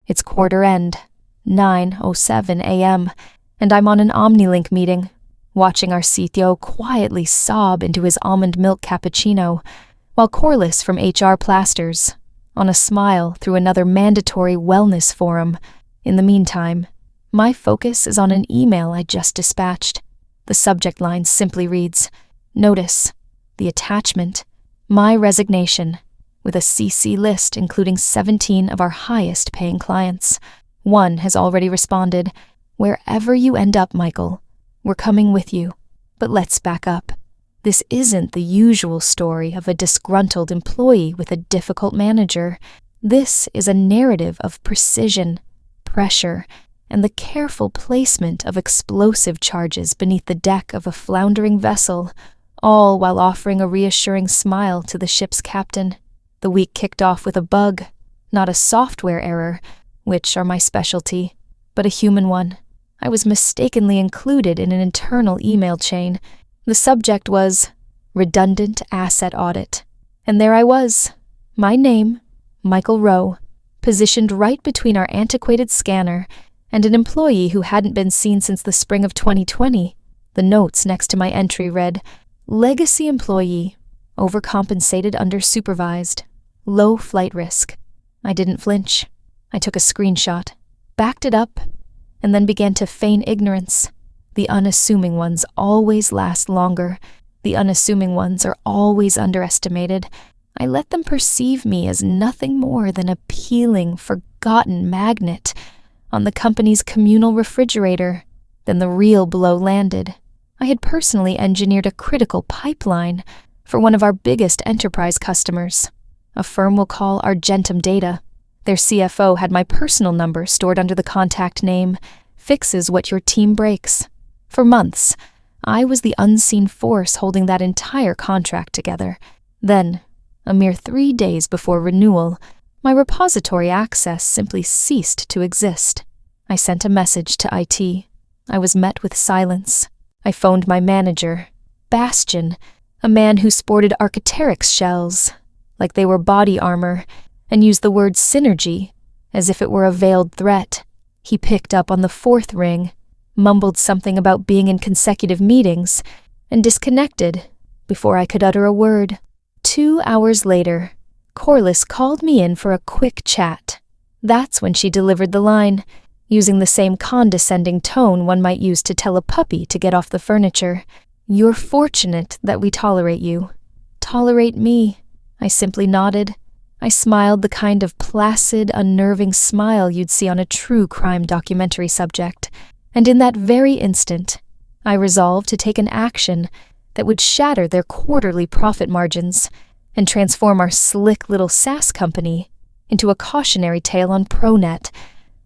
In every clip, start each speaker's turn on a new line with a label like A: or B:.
A: It's quarter end, 9:07 a.m., and I'm on an OmniLink meeting, watching our CTO quietly sob into his almond milk cappuccino, while Corliss from HR plasters on a smile through another mandatory wellness forum. In the meantime, my focus is on an email I just dispatched. The subject line simply reads, "Notice, the attachment, my resignation," with a CC list including 17 of our highest paying clients. One has already responded, "Wherever you end up, Michael, we're coming with you." But let's back up. This isn't the usual story of a disgruntled employee with a difficult manager. This is a narrative of precision, pressure, and the careful placement of explosive charges beneath the deck of a floundering vessel, all while offering a reassuring smile to the ship's captain. The week kicked off with a bug, not a software error, which are my specialty, but a human one. I was mistakenly included in an internal email chain. The subject was redundant asset audit. And there I was, my name, Michael Rowe, positioned right between our antiquated scanner and an employee who hadn't been seen since the spring of 2020. The notes next to my entry read, "Legacy employee, overcompensated under-supervised, low flight risk." I didn't flinch. I took a screenshot, backed it up, and then began to feign ignorance. The unassuming ones always last longer. The unassuming ones are always underestimated. I let them perceive me as nothing more than a peeling, forgotten magnet on the company's communal refrigerator. Then the real blow landed. I had personally engineered a critical pipeline for one of our biggest enterprise customers, a firm we'll call Argentum Data. Their CFO had my personal number stored under the contact name, "Fixes what your team breaks." For months, I was the unseen force holding that entire contract together. Then, a mere 3 days before renewal, my repository access simply ceased to exist. I sent a message to IT. I was met with silence. I phoned my manager, Bastion, a man who sported Archaeopteryx shells, like they were body armor, and used the word synergy as if it were a veiled threat. He picked up on the 4th ring, mumbled something about being in consecutive meetings, and disconnected before I could utter a word. 2 hours later, Corliss called me in for a quick chat. That's when she delivered the line, using the same condescending tone one might use to tell a puppy to get off the furniture. "You're fortunate that we tolerate you." "Tolerate me?" I simply nodded. I smiled the kind of placid, unnerving smile you'd see on a true crime documentary subject. And in that very instant, I resolved to take an action that would shatter their quarterly profit margins and transform our slick little SaaS company into a cautionary tale on ProNet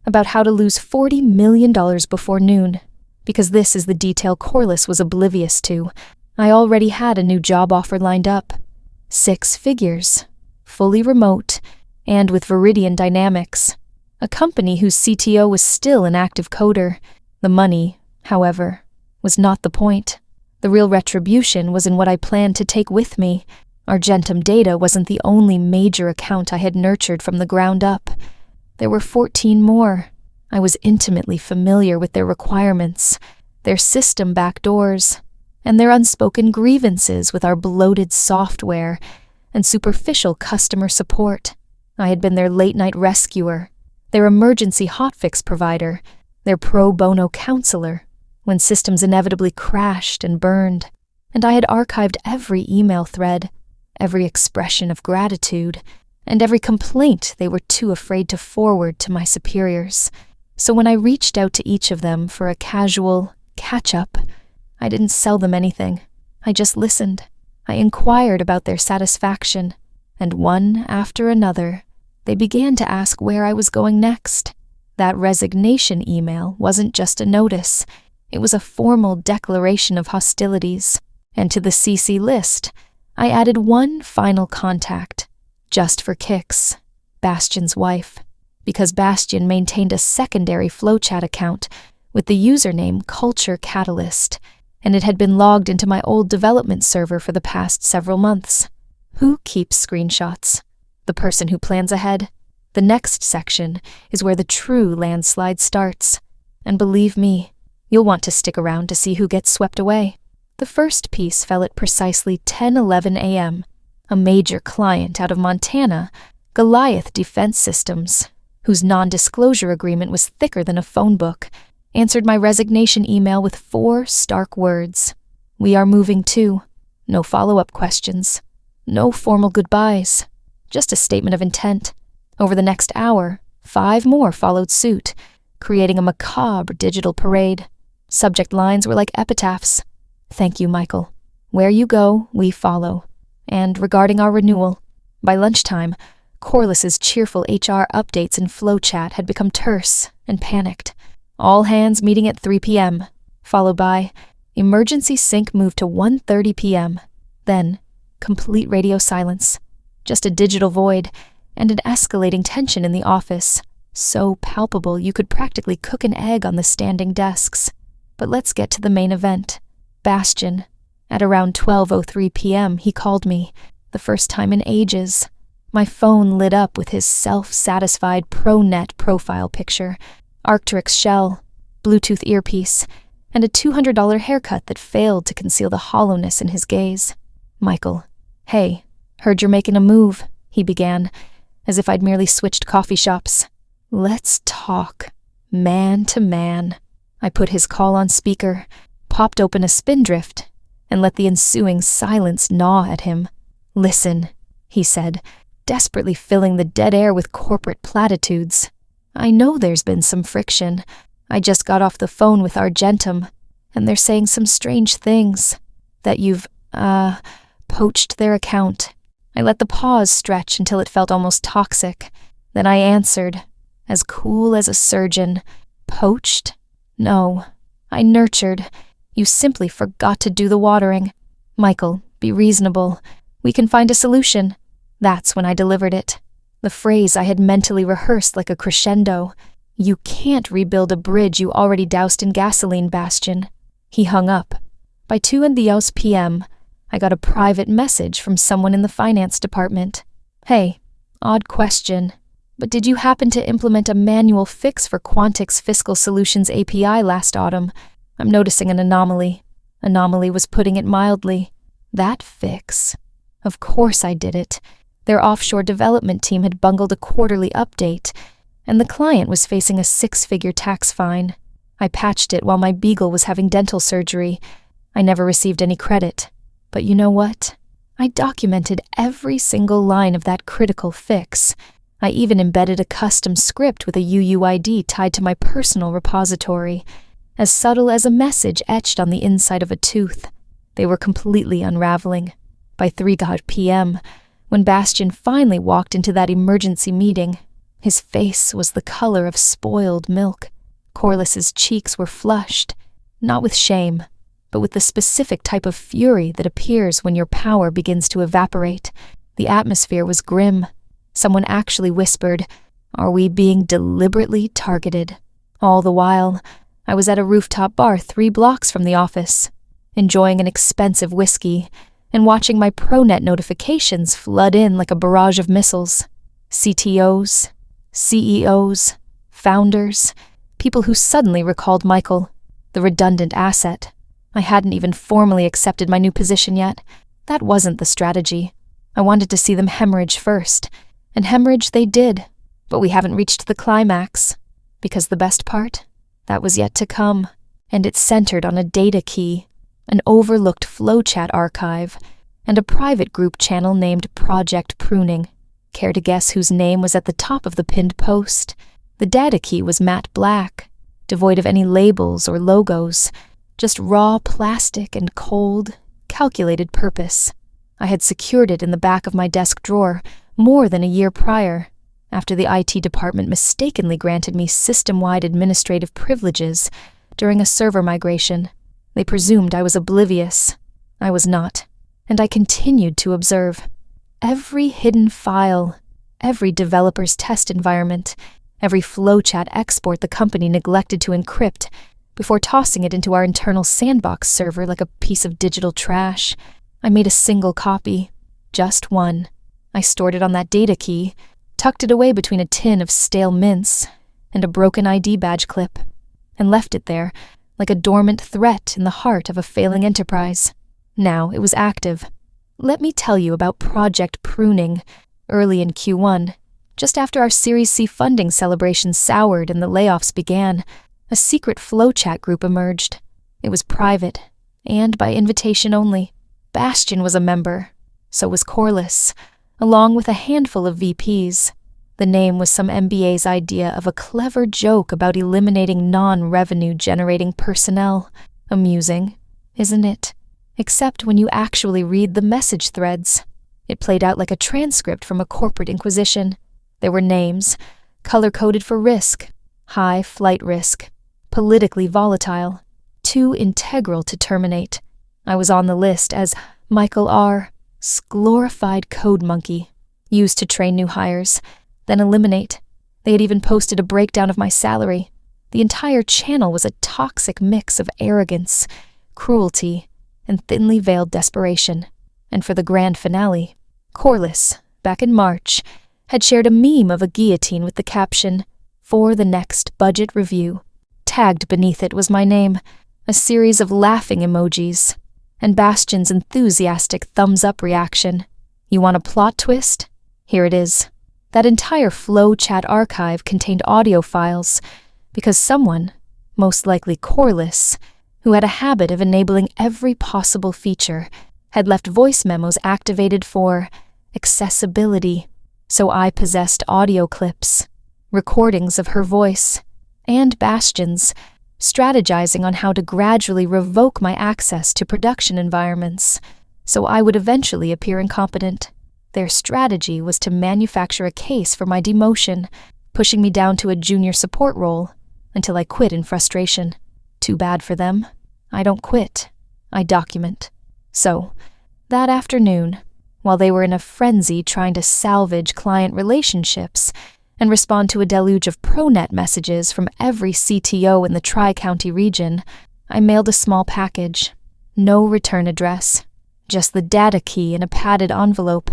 A: about how to lose $40 million before noon, because this is the detail Corliss was oblivious to. I already had a new job offer lined up. 6 figures, fully remote, and with Viridian Dynamics, a company whose CTO was still an active coder. The money, however, was not the point. The real retribution was in what I planned to take with me. Argentum Data wasn't the only major account I had nurtured from the ground up. There were 14 more. I was intimately familiar with their requirements, their system backdoors, and their unspoken grievances with our bloated software and superficial customer support. I had been their late-night rescuer, their emergency hotfix provider, their pro bono counselor when systems inevitably crashed and burned, and I had archived every email thread, every expression of gratitude, and every complaint they were too afraid to forward to my superiors. So when I reached out to each of them for a casual catch-up, I didn't sell them anything. I just listened. I inquired about their satisfaction, and one after another, they began to ask where I was going next. That resignation email wasn't just a notice. It was a formal declaration of hostilities, and to the CC list, I added one final contact, just for kicks, Bastion's wife, because Bastion maintained a secondary Flowchat account with the username Culture Catalyst, and it had been logged into my old development server for the past several months. Who keeps screenshots? The person who plans ahead? The next section is where the true landslide starts. And believe me, you'll want to stick around to see who gets swept away. The first piece fell at precisely 10:11 a.m. A major client out of Montana, Goliath Defense Systems, whose non-disclosure agreement was thicker than a phone book, answered my resignation email with 4 stark words. We are moving too. No follow-up questions. No formal goodbyes. Just a statement of intent. Over the next hour, 5 more followed suit, creating a macabre digital parade. Subject lines were like epitaphs. Thank you, Michael. Where you go, we follow. And regarding our renewal, by lunchtime, Corliss's cheerful HR updates and flowchat had become terse and panicked. All hands meeting at 3 p.m., followed by emergency sync moved to 1:30 p.m. Then, complete radio silence. Just a digital void and an escalating tension in the office, so palpable you could practically cook an egg on the standing desks. But let's get to the main event. Bastian. At around 12:03 p.m., he called me, the first time in ages. My phone lit up with his self-satisfied ProNet profile picture, Arcturix shell, Bluetooth earpiece, and a $200 haircut that failed to conceal the hollowness in his gaze. Michael. Hey, heard you're making a move, he began, as if I'd merely switched coffee shops. Let's talk. Man to man. I put his call on speaker, popped open a Spindrift, and let the ensuing silence gnaw at him. Listen, he said, desperately filling the dead air with corporate platitudes. I know there's been some friction. I just got off the phone with Argentum, and they're saying some strange things. That you've, poached their account. I let the pause stretch until it felt almost toxic. Then I answered, as cool as a surgeon. Poached? No. I nurtured. You simply forgot to do the watering. Michael, be reasonable. We can find a solution. That's when I delivered it. The phrase I had mentally rehearsed like a crescendo. You can't rebuild a bridge you already doused in gasoline, Bastian. He hung up. By 2:00 p.m., I got a private message from someone in the finance department. Hey, odd question, but did you happen to implement a manual fix for Quantix Fiscal Solutions API last autumn? I'm noticing an anomaly. Anomaly was putting it mildly. That fix. Of course I did it. Their offshore development team had bungled a quarterly update, and the client was facing a 6-figure tax fine. I patched it while my beagle was having dental surgery. I never received any credit. But you know what? I documented every single line of that critical fix. I even embedded a custom script with a UUID tied to my personal repository, as subtle as a message etched on the inside of a tooth. They were completely unraveling. By 3:00 p.m., when Bastian finally walked into that emergency meeting, his face was the color of spoiled milk. Corliss's cheeks were flushed, not with shame, but with the specific type of fury that appears when your power begins to evaporate. The atmosphere was grim. Someone actually whispered, "Are we being deliberately targeted?" All the while, I was at a rooftop bar 3 blocks from the office, enjoying an expensive whiskey and watching my ProNet notifications flood in like a barrage of missiles. CTOs, CEOs, founders, people who suddenly recalled Michael, the redundant asset. I hadn't even formally accepted my new position yet. That wasn't the strategy. I wanted to see them hemorrhage first, and hemorrhage they did, but we haven't reached the climax. Because the best part? That was yet to come, and it centered on a data key, an overlooked flowchat archive, and a private group channel named Project Pruning. Care to guess whose name was at the top of the pinned post? The data key was matte black, devoid of any labels or logos, just raw plastic and cold, calculated purpose. I had secured it in the back of my desk drawer more than a year prior, after the IT department mistakenly granted me system-wide administrative privileges during a server migration. They presumed I was oblivious. I was not, and I continued to observe. Every hidden file, every developer's test environment, every flowchat export the company neglected to encrypt before tossing it into our internal sandbox server like a piece of digital trash. I made a single copy, just one. I stored it on that data key, tucked it away between a tin of stale mints and a broken ID badge clip, and left it there like a dormant threat in the heart of a failing enterprise. Now it was active. Let me tell you about Project Pruning. Early in Q1, just after our Series C funding celebration soured and the layoffs began, a secret flowchat group emerged. It was private, and by invitation only. Bastion was a member. So was Corliss, along with a handful of VPs. The name was some MBA's idea of a clever joke about eliminating non-revenue-generating personnel. Amusing, isn't it? Except when you actually read the message threads. It played out like a transcript from a corporate inquisition. There were names, color-coded for risk, high flight risk, politically volatile, too integral to terminate. I was on the list as Michael R., glorified code monkey, used to train new hires, then eliminate. They had even posted a breakdown of my salary. The entire channel was a toxic mix of arrogance, cruelty, and thinly veiled desperation. And for the grand finale, Corliss, back in March, had shared a meme of a guillotine with the caption, "For the next budget review." Tagged beneath it was my name, a series of laughing emojis, and Bastion's enthusiastic thumbs-up reaction. You want a plot twist? Here it is. That entire flowchat archive contained audio files, because someone, most likely Corliss, who had a habit of enabling every possible feature, had left voice memos activated for accessibility. So I possessed audio clips, recordings of her voice, and Bastion's, strategizing on how to gradually revoke my access to production environments, so I would eventually appear incompetent. Their strategy was to manufacture a case for my demotion, pushing me down to a junior support role, until I quit in frustration. Too bad for them. I don't quit. I document. So, that afternoon, while they were in a frenzy trying to salvage client relationships and respond to a deluge of ProNet messages from every CTO in the Tri-County region, I mailed a small package. No return address. Just the data key in a padded envelope,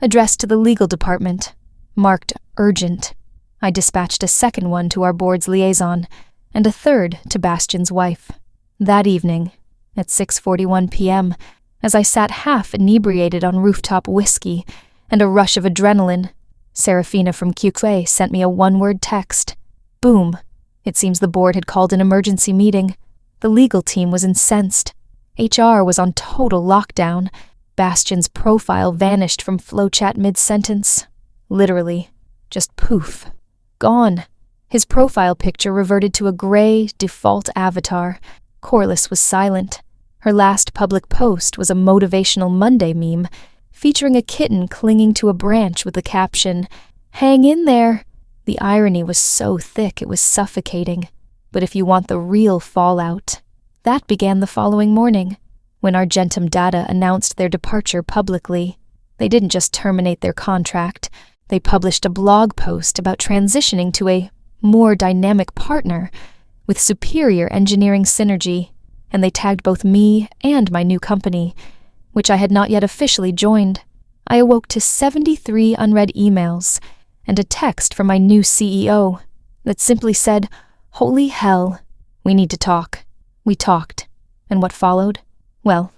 A: addressed to the legal department, marked urgent. I dispatched a second one to our board's liaison, and a third to Bastion's wife. That evening, at 6:41 p.m., as I sat half inebriated on rooftop whiskey and a rush of adrenaline, Serafina from QQA sent me a one-word text. Boom. It seems the board had called an emergency meeting. The legal team was incensed. HR was on total lockdown. Bastion's profile vanished from flowchat mid-sentence. Literally. Just poof. Gone. His profile picture reverted to a gray, default avatar. Corliss was silent. Her last public post was a motivational Monday meme featuring a kitten clinging to a branch with the caption, "Hang in there." The irony was so thick it was suffocating. But if you want the real fallout, that began the following morning, when Argentum Data announced their departure publicly. They didn't just terminate their contract, they published a blog post about transitioning to a more dynamic partner with superior engineering synergy, and they tagged both me and my new company, which I had not yet officially joined. I awoke to 73 unread emails and a text from my new CEO that simply said, "Holy hell, we need to talk." We talked, and what followed? Well,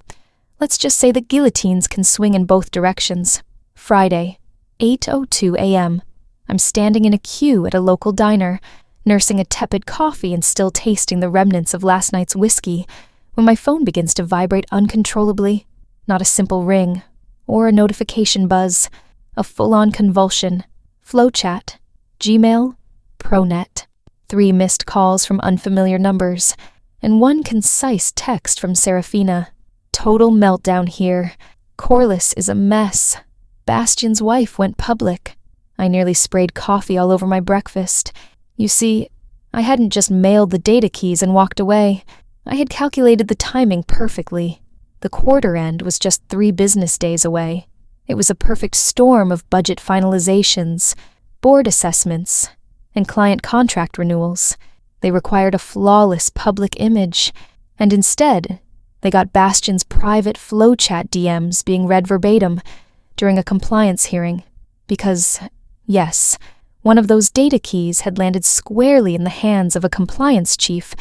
A: let's just say that guillotines can swing in both directions. Friday, 8:02 a.m. I'm standing in a queue at a local diner, nursing a tepid coffee and still tasting the remnants of last night's whiskey, when my phone begins to vibrate uncontrollably. Not a simple ring, or a notification buzz, a full-on convulsion. Flowchat, Gmail, ProNet. 3 missed calls from unfamiliar numbers, and 1 concise text from Serafina. Total meltdown here. Corliss is a mess. Bastion's wife went public. I nearly sprayed coffee all over my breakfast. You see, I hadn't just mailed the data keys and walked away. I had calculated the timing perfectly. The quarter end was just 3 business days away. It was a perfect storm of budget finalizations, board assessments, and client contract renewals. They required a flawless public image, and instead, they got Bastion's private flowchat DMs being read verbatim during a compliance hearing, because Yes, one of those data keys had landed squarely in the hands of a compliance chief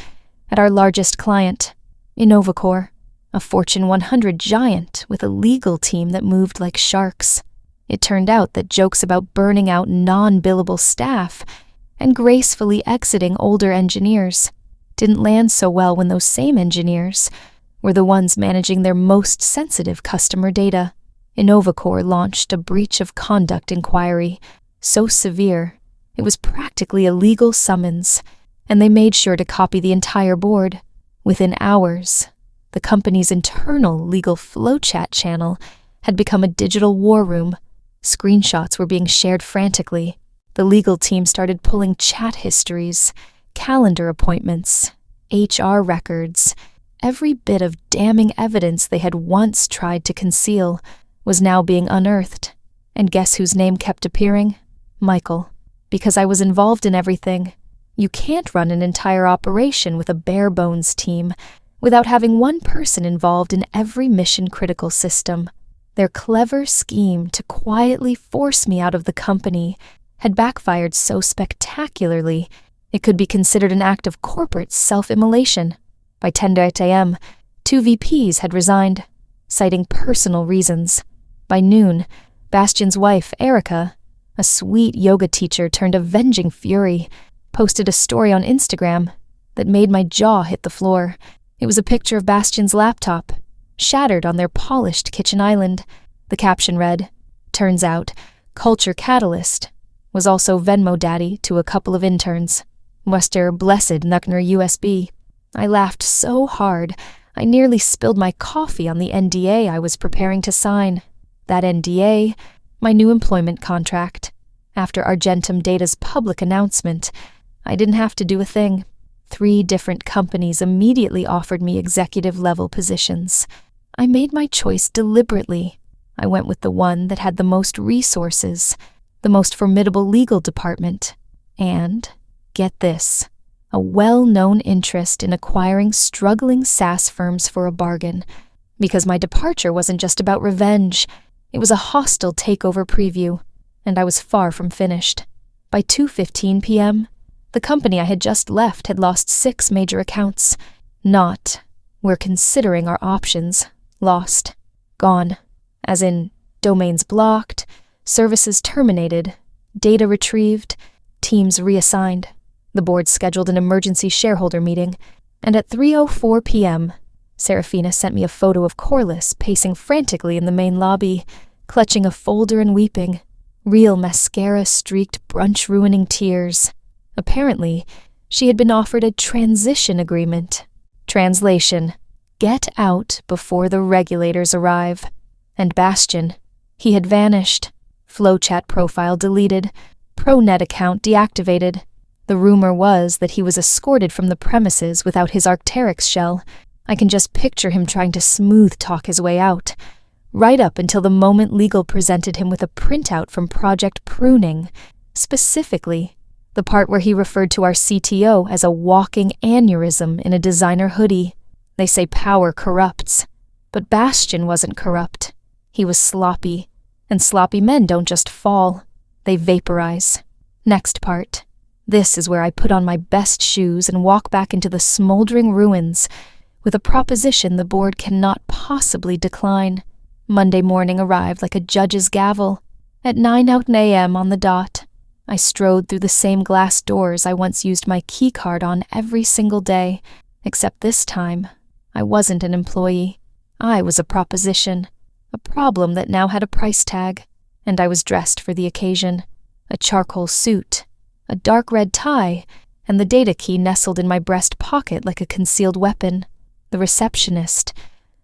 A: at our largest client, Innovacor, a Fortune 100 giant with a legal team that moved like sharks. It turned out that jokes about burning out non-billable staff and gracefully exiting older engineers didn't land so well when those same engineers were the ones managing their most sensitive customer data. Innovacor launched a breach of conduct inquiry so severe it was practically a legal summons, and they made sure to copy the entire board. Within hours, the company's internal legal flowchat channel had become a digital war room. Screenshots were being shared frantically. The legal team started pulling chat histories, calendar appointments, HR records. Every bit of damning evidence they had once tried to conceal was now being unearthed. And guess whose name kept appearing? Michael. Because I was involved in everything. You can't run an entire operation with a bare-bones team without having one person involved in every mission-critical system. Their clever scheme to quietly force me out of the company had backfired so spectacularly it could be considered an act of corporate self-immolation. By 10:00 a.m., 2 VPs had resigned, citing personal reasons. By noon, Bastian's wife, Erica, a sweet yoga teacher turned avenging fury, posted a story on Instagram that made my jaw hit the floor. It was a picture of Bastian's laptop, shattered on their polished kitchen island. The caption read, "Turns out, Culture Catalyst was also Venmo daddy to a couple of interns. Wester blessed Nuckner USB." I laughed so hard, I nearly spilled my coffee on the NDA I was preparing to sign. That NDA, my new employment contract. After Argentum Data's public announcement, I didn't have to do a thing. 3 different companies immediately offered me executive-level positions. I made my choice deliberately. I went with the one that had the most resources, the most formidable legal department, and, get this, a well-known interest in acquiring struggling SaaS firms for a bargain. Because my departure wasn't just about revenge, it was a hostile takeover preview, and I was far from finished. By 2:15 p.m., the company I had just left had lost 6 major accounts. Not, we're considering our options, lost, gone. As in, domains blocked, services terminated, data retrieved, teams reassigned. The board scheduled an emergency shareholder meeting, and at 3:04 p.m., Serafina sent me a photo of Corliss pacing frantically in the main lobby, clutching a folder and weeping. Real mascara-streaked brunch-ruining tears. Apparently, she had been offered a transition agreement. Translation: get out before the regulators arrive. And Bastian, he had vanished. Flowchat profile deleted, ProNet account deactivated. The rumor was that he was escorted from the premises without his Arc'teryx shell. I can just picture him trying to smooth-talk his way out, right up until the moment legal presented him with a printout from Project Pruning, specifically the part where he referred to our CTO as a walking aneurysm in a designer hoodie. They say power corrupts, but Bastian wasn't corrupt. He was sloppy, and sloppy men don't just fall, they vaporize. Next part. This is where I put on my best shoes and walk back into the smoldering ruins with a proposition the board cannot possibly decline. Monday morning arrived like a judge's gavel. At 9 a.m. on the dot, I strode through the same glass doors I once used my key card on every single day, except this time, I wasn't an employee. I was a proposition, a problem that now had a price tag, and I was dressed for the occasion. A charcoal suit, a dark red tie, and the data key nestled in my breast pocket like a concealed weapon. The receptionist,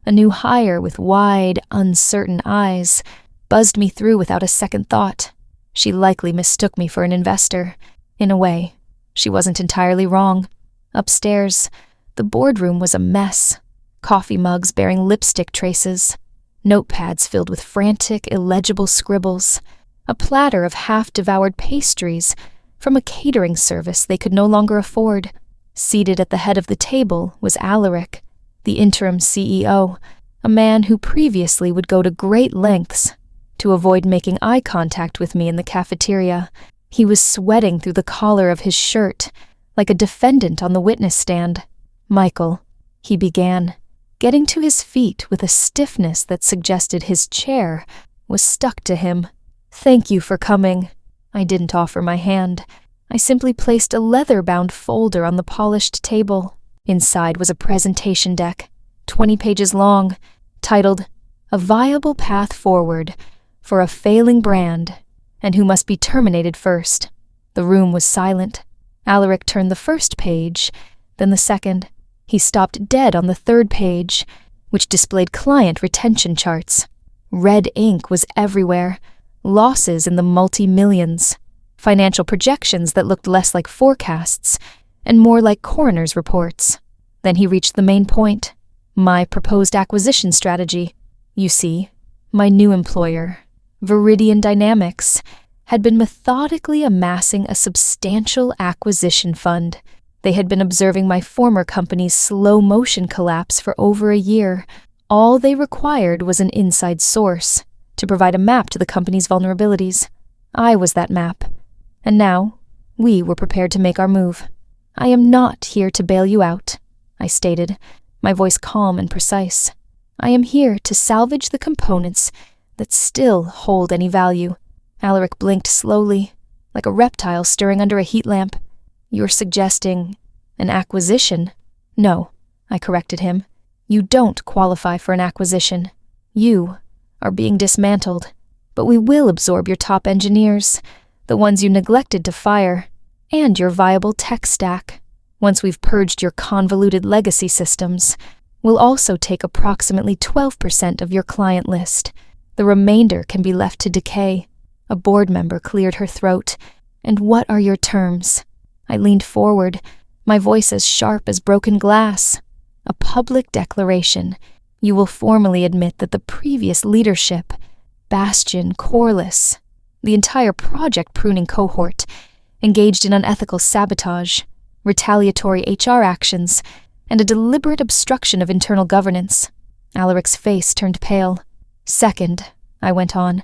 A: a new hire with wide, uncertain eyes, buzzed me through without a second thought. She likely mistook me for an investor. In a way, she wasn't entirely wrong. Upstairs, the boardroom was a mess. Coffee mugs bearing lipstick traces, notepads filled with frantic, illegible scribbles, a platter of half-devoured pastries from a catering service they could no longer afford. Seated at the head of the table was Alaric, the interim CEO, a man who previously would go to great lengths to avoid making eye contact with me in the cafeteria. He was sweating through the collar of his shirt, like a defendant on the witness stand. "Michael," he began, getting to his feet with a stiffness that suggested his chair was stuck to him. "Thank you for coming." I didn't offer my hand. I simply placed a leather-bound folder on the polished table. Inside was a presentation deck, 20 pages long, titled "A Viable Path Forward for a Failing Brand and Who Must Be Terminated First." The room was silent. Alaric turned the first page, then the second. He stopped dead on the third page, which displayed client retention charts. Red ink was everywhere, losses in the multi-millions, financial projections that looked less like forecasts and more like coroner's reports. Then he reached the main point, my proposed acquisition strategy. You see, my new employer, Viridian Dynamics, had been methodically amassing a substantial acquisition fund. They had been observing my former company's slow-motion collapse for over a year. All they required was an inside source to provide a map to the company's vulnerabilities. I was that map. And now, we were prepared to make our move. "I am not here to bail you out," I stated, my voice calm and precise. "I am here to salvage the components that still hold any value." Alaric blinked slowly, like a reptile stirring under a heat lamp. "You're suggesting an acquisition?" "No," I corrected him. "You don't qualify for an acquisition. You are being dismantled, but we will absorb your top engineers, the ones you neglected to fire, and your viable tech stack. Once we've purged your convoluted legacy systems, we'll also take approximately 12% of your client list. The remainder can be left to decay." A board member cleared her throat. "And what are your terms?" I leaned forward, my voice as sharp as broken glass. "A public declaration. You will formally admit that the previous leadership, Bastion, Corliss, the entire project pruning cohort, engaged in unethical sabotage, retaliatory HR actions, and a deliberate obstruction of internal governance." Alaric's face turned pale. "Second," I went on,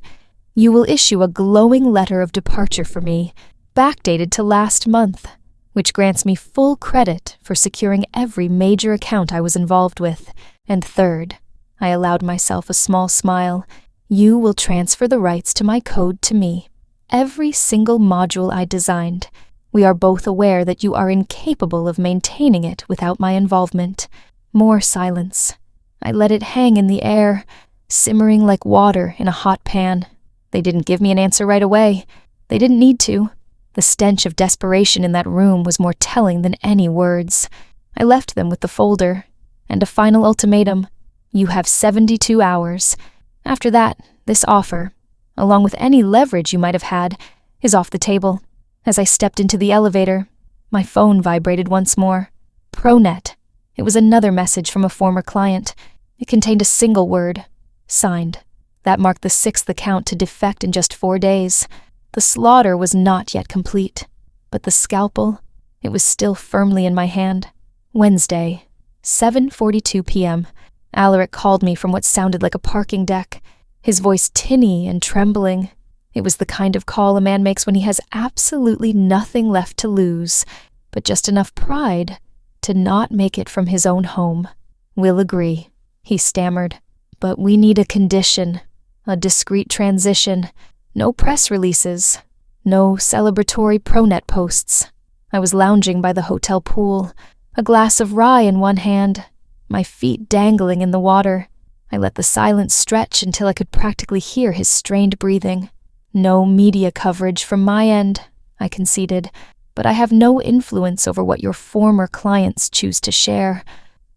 A: "you will issue a glowing letter of departure for me, backdated to last month, which grants me full credit for securing every major account I was involved with. And third," I allowed myself a small smile, "you will transfer the rights to my code to me. Every single module I designed. We are both aware that you are incapable of maintaining it without my involvement." More silence. I let it hang in the air, simmering like water in a hot pan. They didn't give me an answer right away. They didn't need to. The stench of desperation in that room was more telling than any words. I left them with the folder and a final ultimatum. "You have 72 hours. After that, this offer, along with any leverage you might have had, is off the table." As I stepped into the elevator, my phone vibrated once more. Pronet. It was another message from a former client. It contained a single word. Signed. That marked the 6th account to defect in just 4 days. The slaughter was not yet complete, but the scalpel, it was still firmly in my hand. Wednesday, 7:42 p.m. Alaric called me from what sounded like a parking deck, his voice tinny and trembling. It was the kind of call a man makes when he has absolutely nothing left to lose, but just enough pride to not make it from his own home. "We'll agree," he stammered, "but we need a condition, a discreet transition. No press releases, no celebratory Pronet posts." I was lounging by the hotel pool, a glass of rye in one hand, my feet dangling in the water. I let the silence stretch until I could practically hear his strained breathing. "No media coverage from my end," I conceded, "but I have no influence over what your former clients choose to share,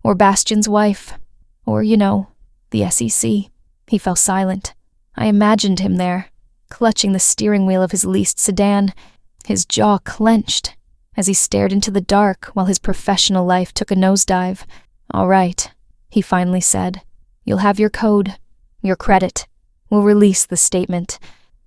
A: or Bastion's wife, or, the SEC. He fell silent. I imagined him there, clutching the steering wheel of his leased sedan, his jaw clenched, as he stared into the dark while his professional life took a nosedive. "All right," he finally said. "You'll have your code, your credit. We'll release the statement.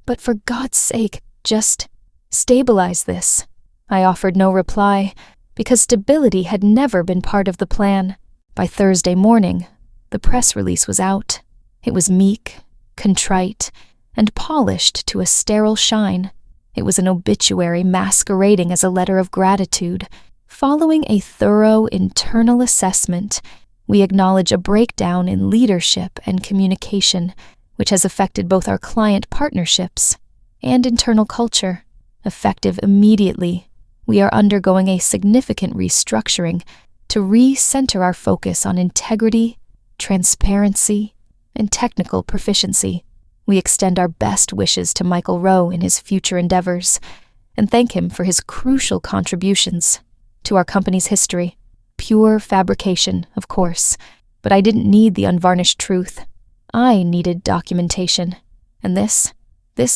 A: But for God's sake, just stabilize this." I offered no reply, because stability had never been part of the plan. By Thursday morning, the press release was out. It was meek, contrite, and polished to a sterile shine. It was an obituary masquerading as a letter of gratitude. Following a thorough internal assessment, we acknowledge a breakdown in leadership and communication, which has affected both our client partnerships and internal culture. Effective immediately, we are undergoing a significant restructuring to re-center our focus on integrity, transparency, and technical proficiency. We extend our best wishes to Michael Rowe in his future endeavors and thank him for his crucial contributions to our company's history. Pure fabrication, of course, but I didn't need the unvarnished truth. I needed documentation. And this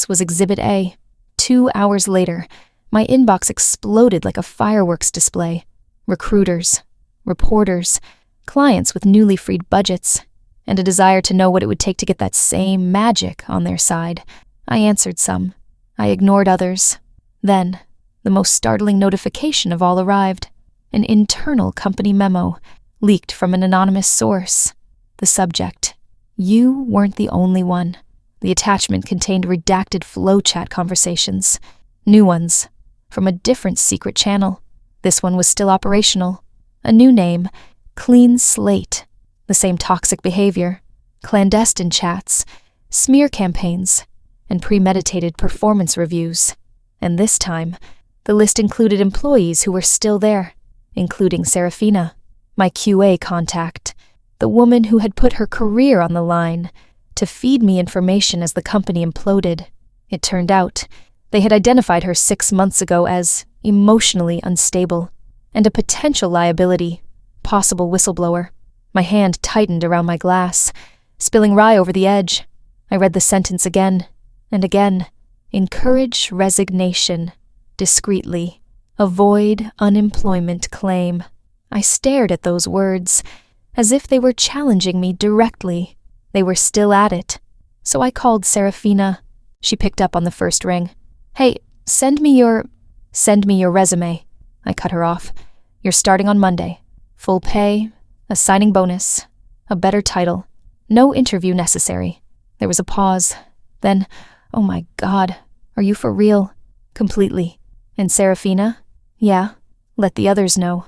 A: was Exhibit A. 2 hours later, my inbox exploded like a fireworks display. Recruiters, reporters, clients with newly freed budgets, and a desire to know what it would take to get that same magic on their side. I answered some. I ignored others. Then, the most startling notification of all arrived. An internal company memo, leaked from an anonymous source. The subject: you weren't the only one. The attachment contained redacted flowchat conversations. New ones, from a different secret channel. This one was still operational. A new name: Clean Slate. The same toxic behavior, clandestine chats, smear campaigns, and premeditated performance reviews. And this time, the list included employees who were still there, including Serafina, my QA contact, the woman who had put her career on the line to feed me information as the company imploded. It turned out they had identified her 6 months ago as emotionally unstable and a potential liability, possible whistleblower. My hand tightened around my glass, spilling rye over the edge. I read the sentence again and again. Encourage resignation, discreetly. Avoid unemployment claim. I stared at those words, as if they were challenging me directly. They were still at it. So I called Serafina. She picked up on the first ring. Hey, send me your resume. I cut her off. You're starting on Monday. Full pay, a signing bonus, a better title. No interview necessary. There was a pause. Then, oh my God, are you for real? Completely. And Serafina? Yeah, let the others know.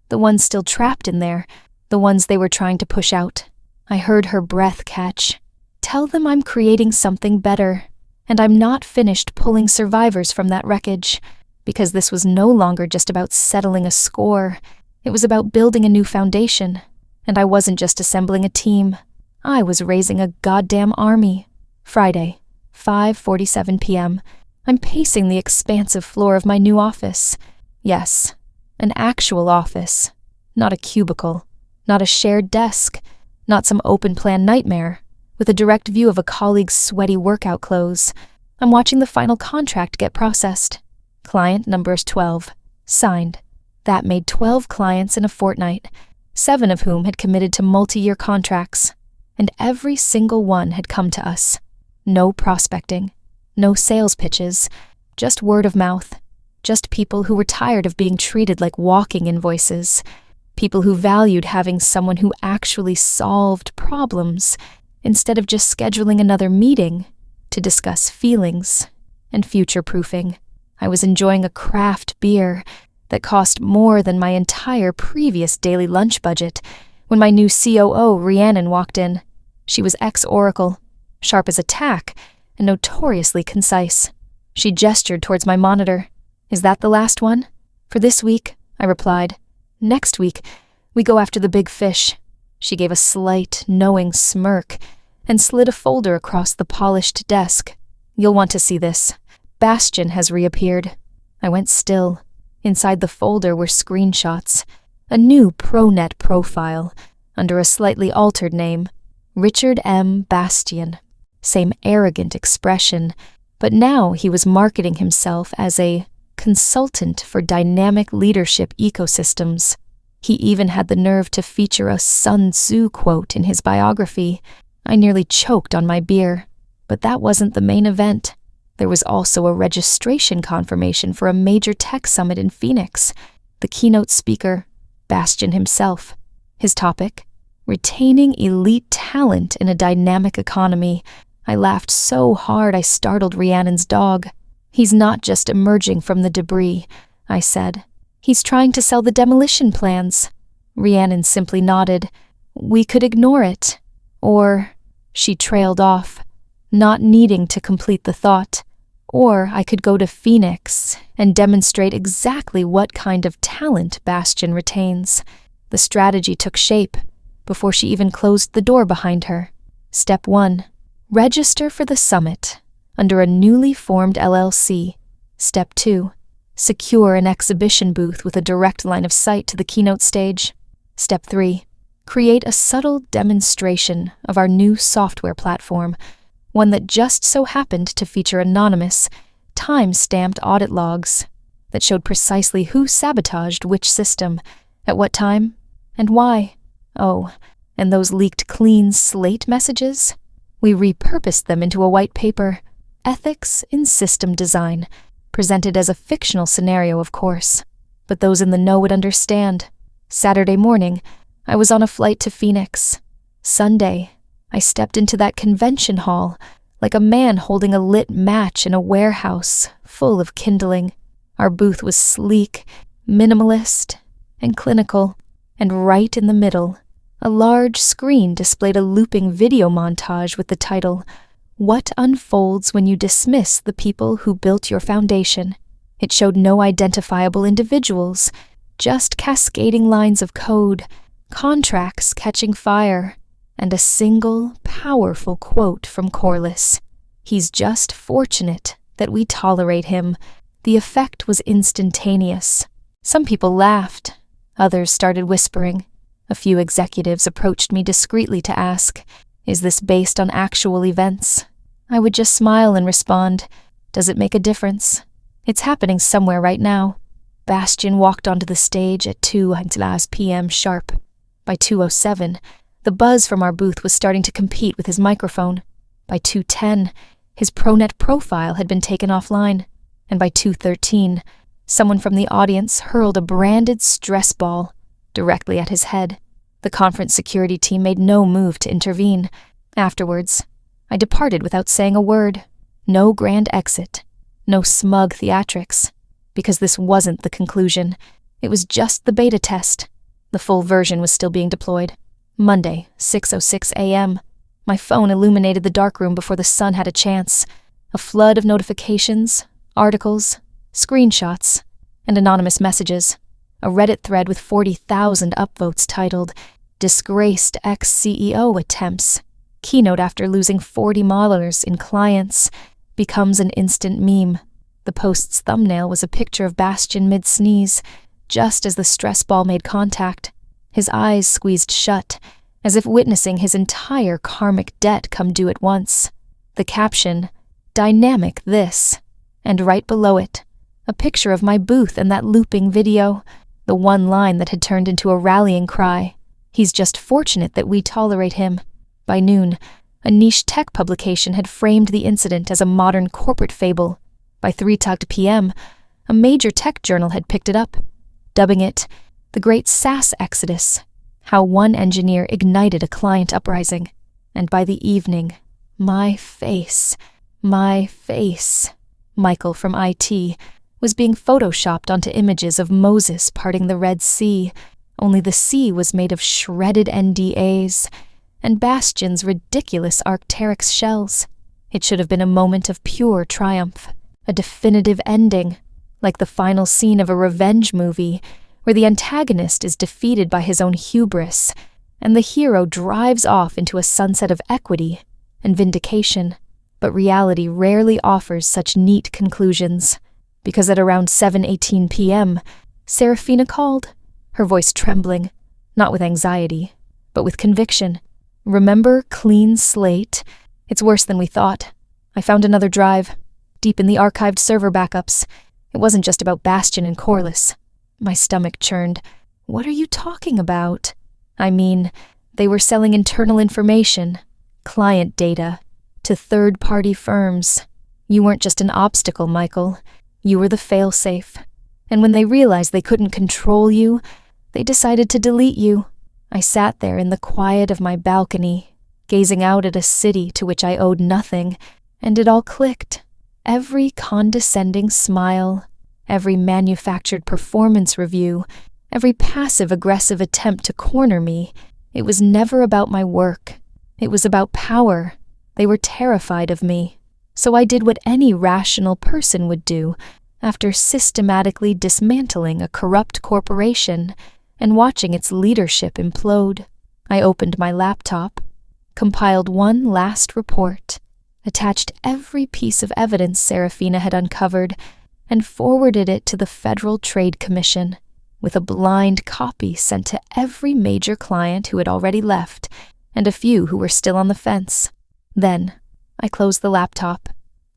A: The ones still trapped in there, the ones they were trying to push out. I heard her breath catch. Tell them I'm creating something better, and I'm not finished pulling survivors from that wreckage, because this was no longer just about settling a score. It was about building a new foundation, and I wasn't just assembling a team. I was raising a goddamn army. Friday, 5:47 p.m. I'm pacing the expansive floor of my new office. Yes, an actual office. Not a cubicle. Not a shared desk. Not some open-plan nightmare, with a direct view of a colleague's sweaty workout clothes. I'm watching the final contract get processed. Client numbers 12. Signed. That made 12 clients in a fortnight, 7 of whom had committed to multi-year contracts, and every single one had come to us. No prospecting, no sales pitches, just word of mouth, just people who were tired of being treated like walking invoices, people who valued having someone who actually solved problems instead of just scheduling another meeting to discuss feelings and future-proofing. I was enjoying a craft beer that cost more than my entire previous daily lunch budget when my new COO, Rhiannon, walked in. She was ex-Oracle, sharp as a tack, and notoriously concise. She gestured towards my monitor. Is that the last one? For this week, I replied. Next week, we go after the big fish. She gave a slight, knowing smirk and slid a folder across the polished desk. You'll want to see this. Bastion has reappeared. I went still. Inside the folder were screenshots. A new ProNet profile, under a slightly altered name. Richard M. Bastion. Same arrogant expression, but now he was marketing himself as a consultant for dynamic leadership ecosystems. He even had the nerve to feature a Sun Tzu quote in his biography. I nearly choked on my beer, but that wasn't the main event. There was also a registration confirmation for a major tech summit in Phoenix. The keynote speaker, Bastion himself. His topic, retaining elite talent in a dynamic economy, I laughed so hard I startled Rhiannon's dog. "He's not just emerging from the debris," I said. "He's trying to sell the demolition plans." Rhiannon simply nodded. "We could ignore it. Or," she trailed off, not needing to complete the thought, "or I could go to Phoenix and demonstrate exactly what kind of talent Bastion retains." The strategy took shape before she even closed the door behind her. Step 1. Register for the summit under a newly formed LLC. Step 2. Secure an exhibition booth with a direct line of sight to the keynote stage. Step 3. Create a subtle demonstration of our new software platform, one that just so happened to feature anonymous, time-stamped audit logs that showed precisely who sabotaged which system, at what time, and why. Oh, and those leaked clean slate messages? We repurposed them into a white paper, Ethics in System Design, presented as a fictional scenario, of course, but those in the know would understand. Saturday morning, I was on a flight to Phoenix. Sunday, I stepped into that convention hall like a man holding a lit match in a warehouse full of kindling. Our booth was sleek, minimalist, and clinical, and right in the middle, a large screen displayed a looping video montage with the title, "What Unfolds When You Dismiss the People Who Built Your Foundation." It showed no identifiable individuals, just cascading lines of code, contracts catching fire, and a single, powerful quote from Corliss. "He's just fortunate that we tolerate him." The effect was instantaneous. Some people laughed. Others started whispering. A few executives approached me discreetly to ask, "Is this based on actual events?" I would just smile and respond, "Does it make a difference? It's happening somewhere right now." Bastion walked onto the stage at 2 p.m. sharp. By 2:07, the buzz from our booth was starting to compete with his microphone. By 2:10, his ProNet profile had been taken offline. And by 2:13, someone from the audience hurled a branded stress ball directly at his head. The conference security team made no move to intervene. Afterwards, I departed without saying a word. No grand exit. No smug theatrics. Because this wasn't the conclusion. It was just the beta test. The full version was still being deployed. Monday, 6:06 a.m. My phone illuminated the darkroom before the sun had a chance. A flood of notifications, articles, screenshots, and anonymous messages. A Reddit thread with 40,000 upvotes titled, "Disgraced ex-CEO Attempts. Keynote After Losing 40 Maulers in Clients," becomes an instant meme. The post's thumbnail was a picture of Bastion mid-sneeze, just as the stress ball made contact, his eyes squeezed shut, as if witnessing his entire karmic debt come due at once. The caption, "Dynamic this," and right below it, a picture of my booth and that looping video, the one line that had turned into a rallying cry. "He's just fortunate that we tolerate him." By noon, a niche tech publication had framed the incident as a modern corporate fable. By 3 p.m., a major tech journal had picked it up, dubbing it "The Great SaaS Exodus," how one engineer ignited a client uprising. And by the evening, my face, Michael from IT, was being photoshopped onto images of Moses parting the Red Sea, only the sea was made of shredded NDAs, and Bastion's ridiculous Arc'teryx shells. It should have been a moment of pure triumph, a definitive ending, like the final scene of a revenge movie, where the antagonist is defeated by his own hubris, and the hero drives off into a sunset of equity and vindication. But reality rarely offers such neat conclusions, because at around 7:18 p.m., Serafina called, her voice trembling, not with anxiety, but with conviction. "Remember Clean Slate? It's worse than we thought. I found another drive, deep in the archived server backups. It wasn't just about Bastion and Corliss." My stomach churned. "What are you talking about?" "I mean, they were selling internal information, client data, to third-party firms. You weren't just an obstacle, Michael. You were the failsafe. And when they realized they couldn't control you, they decided to delete you." I sat there in the quiet of my balcony, gazing out at a city to which I owed nothing, and it all clicked. Every condescending smile, every manufactured performance review, every passive-aggressive attempt to corner me, it was never about my work. It was about power. They were terrified of me. So I did what any rational person would do after systematically dismantling a corrupt corporation and watching its leadership implode. I opened my laptop, compiled one last report, attached every piece of evidence Serafina had uncovered, and forwarded it to the Federal Trade Commission, with a blind copy sent to every major client who had already left and a few who were still on the fence. Then I closed the laptop.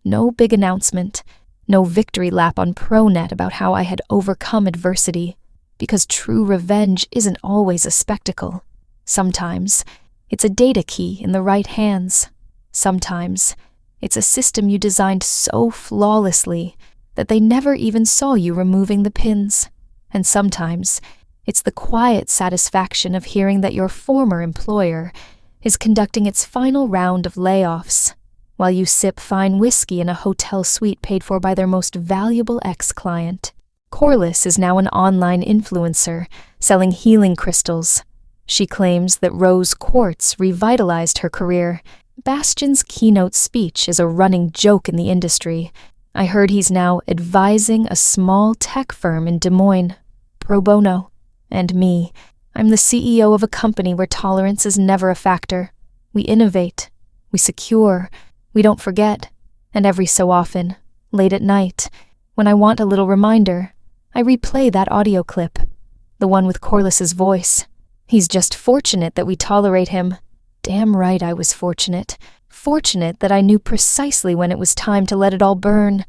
A: No big announcement, no victory lap on ProNet about how I had overcome adversity, because true revenge isn't always a spectacle. Sometimes it's a data key in the right hands. Sometimes it's a system you designed so flawlessly that they never even saw you removing the pins. And sometimes it's the quiet satisfaction of hearing that your former employer is conducting its final round of layoffs, while you sip fine whiskey in a hotel suite paid for by their most valuable ex-client. Corliss is now an online influencer, selling healing crystals. She claims that rose quartz revitalized her career. Bastion's keynote speech is a running joke in the industry. I heard he's now advising a small tech firm in Des Moines, pro bono. And me, I'm the CEO of a company where tolerance is never a factor. We innovate, we secure, we don't forget. And every so often, late at night, when I want a little reminder, I replay that audio clip, the one with Corliss's voice. He's just fortunate that we tolerate him. Damn right I was fortunate. Fortunate that I knew precisely when it was time to let it all burn,